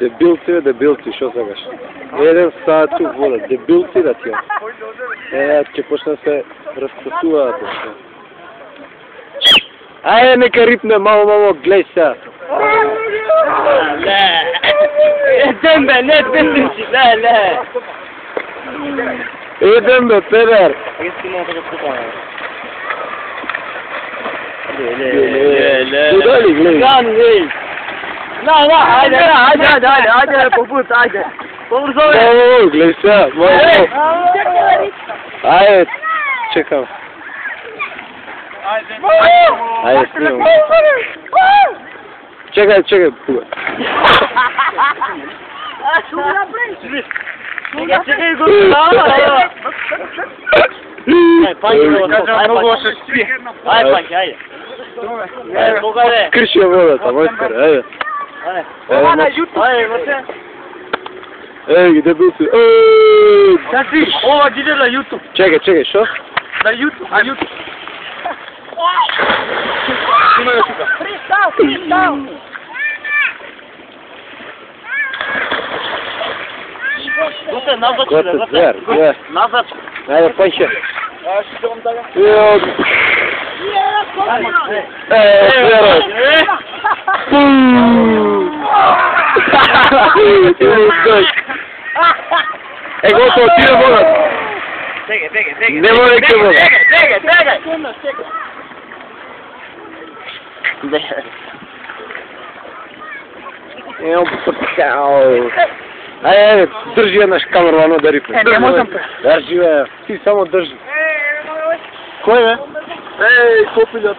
Дебилци, шо сакаш? Еден саат тук водат, дебилци да ти. Ќе почне се распасуваат. Ајде, нека рипне, мамо, глеј се. Не. Едем бе, не песенци, не. Едем бе, педер. Куда ли гледай? Ајде, попут, ајде. Побрзо, бе. Мамо, глеј се, мамо. Ајде, чекам. Ајде, снимам. Чекај, пуга. Чекај го, ајде. Крши водата, мајстер, ајде. Еј, дебилци, Ова иде на YouTube. Чекај, шо? На YouTube. Снимај го тука. Фристайл. Готе, назад. Готе, звер. Назад. Ајде, пајше. Е, готово, тире водат. Тегај. Не може да вода. Ео, пакао. Ајде, држи еднаш камеру, да рипне. Не можам. Држи, бе. Ти само држи. Кој, бе? Еј, копилјот.